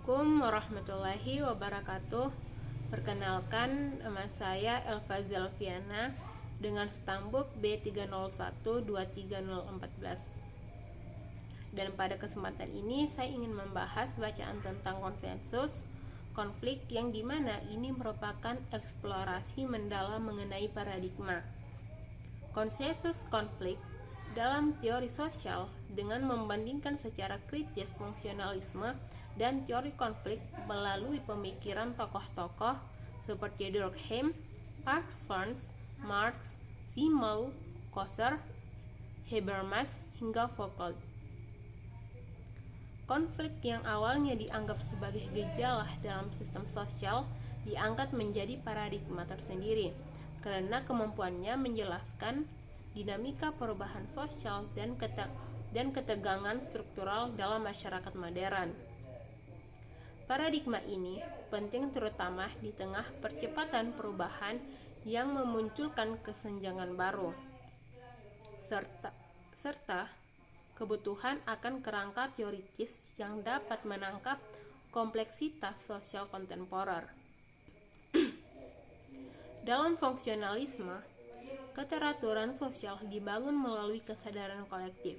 Assalamualaikum warahmatullahi wabarakatuh. Perkenalkan, nama saya Elva Zelviana dengan stambuk B301-23014. Dan pada kesempatan ini saya ingin membahas bacaan tentang konsensus konflik, yang dimana ini merupakan eksplorasi mendalam mengenai paradigma konsensus konflik dalam teori sosial dengan membandingkan secara kritis fungsionalisme dan teori konflik melalui pemikiran tokoh-tokoh seperti Durkheim, Parsons, Marx, Simmel, Coser, Habermas, hingga Foucault. Konflik yang awalnya dianggap sebagai gejala dalam sistem sosial diangkat menjadi paradigma tersendiri karena kemampuannya menjelaskan dinamika perubahan sosial dan ketegangan struktural dalam masyarakat modern. Paradigma ini penting terutama di tengah percepatan perubahan yang memunculkan kesenjangan baru, serta kebutuhan akan kerangka teoritis yang dapat menangkap kompleksitas sosial kontemporer. Dalam fungsionalisme, keteraturan sosial dibangun melalui kesadaran kolektif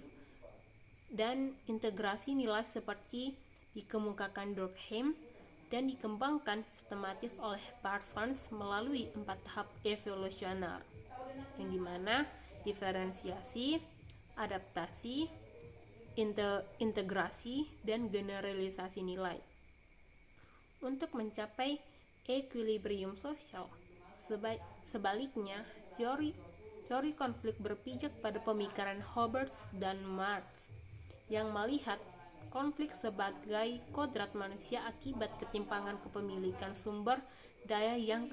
dan integrasi nilai seperti dikemukakan Durkheim dan dikembangkan sistematis oleh Parsons melalui 4 tahap evolusioner, yang dimana diferensiasi, adaptasi, integrasi, dan generalisasi nilai. Untuk mencapai equilibrium sosial, sebaliknya, teori konflik berpijak pada pemikiran Hobbes dan Marx yang melihat konflik sebagai kodrat manusia akibat ketimpangan kepemilikan sumber daya yang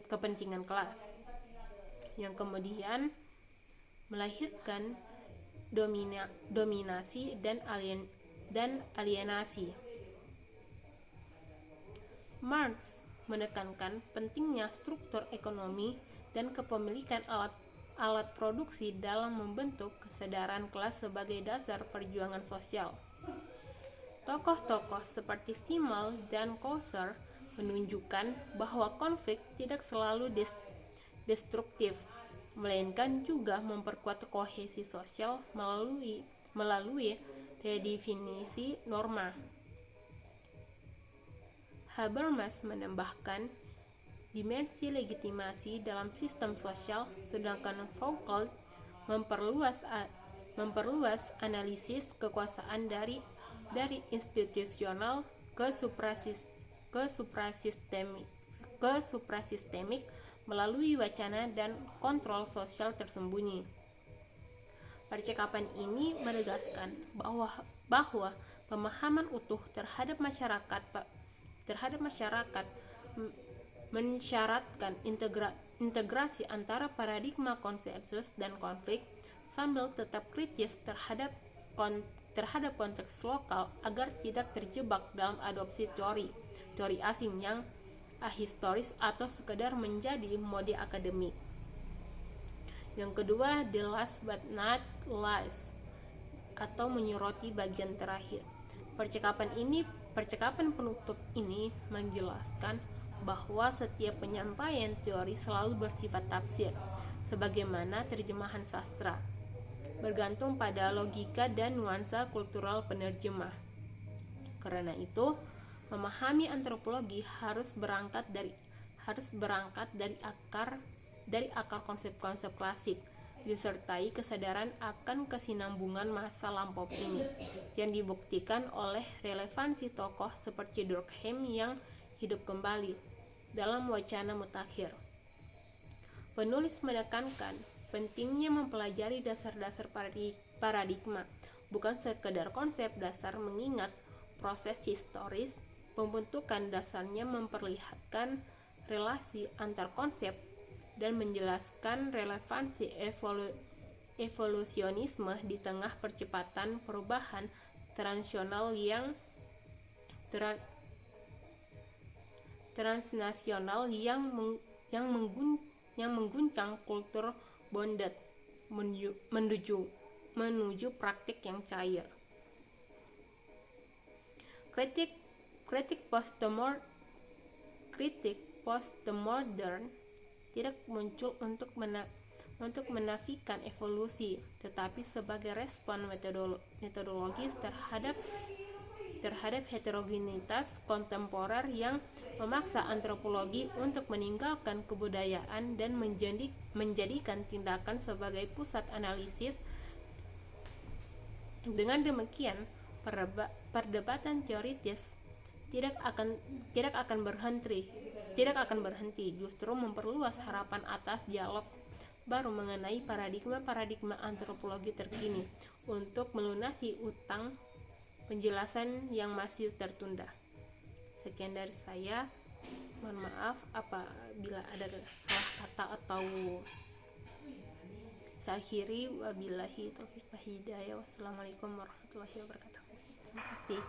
kepentingan kelas, yang kemudian melahirkan dominasi dan alienasi. Marx menekankan pentingnya struktur ekonomi dan kepemilikan alat produksi dalam membentuk kesadaran kelas sebagai dasar perjuangan sosial. Tokoh-tokoh seperti Simmel dan Coser menunjukkan bahwa konflik tidak selalu destruktif, melainkan juga memperkuat kohesi sosial melalui redefinisi norma. Habermas menambahkan dimensi legitimasi dalam sistem sosial, sedangkan Foucault memperluas analisis kekuasaan dari institusional ke suprasistemik melalui wacana dan kontrol sosial tersembunyi. Percakapan ini menegaskan bahwa pemahaman utuh terhadap masyarakat mensyaratkan integrasi antara paradigma konsensus dan konflik, sambil tetap kritis terhadap konteks lokal agar tidak terjebak dalam adopsi teori asing yang ahistoris atau sekedar menjadi mode akademik. Yang kedua, the last but not least, atau menyoroti bagian terakhir. Percakapan penutup ini menjelaskan bahwa setiap penyampaian teori selalu bersifat tafsir, sebagaimana terjemahan sastra, bergantung pada logika dan nuansa kultural penerjemah. Karena itu, memahami antropologi harus berangkat dari akar konsep-konsep klasik, disertai kesadaran akan kesinambungan masa lampau ini, yang dibuktikan oleh relevansi tokoh seperti Durkheim yang hidup kembali dalam wacana mutakhir. Penulis menekankan pentingnya mempelajari dasar-dasar paradigma, bukan sekedar konsep dasar, mengingat proses historis pembentukan dasarnya memperlihatkan relasi antar konsep dan menjelaskan relevansi evolusionisme di tengah percepatan perubahan transnasional yang mengguncang kultur bonded menuju praktik yang cair. Kritik postmodern tidak muncul untuk menafikan evolusi, tetapi sebagai respon metodologis terhadap heterogenitas kontemporer yang memaksa antropologi untuk meninggalkan kebudayaan dan menjadikan tindakan sebagai pusat analisis. Dengan demikian, perdebatan teoritis tidak akan berhenti, justru memperluas harapan atas dialog baru mengenai paradigma antropologi terkini untuk melunasi utang penjelasan yang masih tertunda. Sekian dari saya. Mohon maaf apabila ada salah kata atau saya akhiri. Wabillahi taufiq wal hidayah. Wassalamualaikum warahmatullahi wabarakatuh. Terima kasih.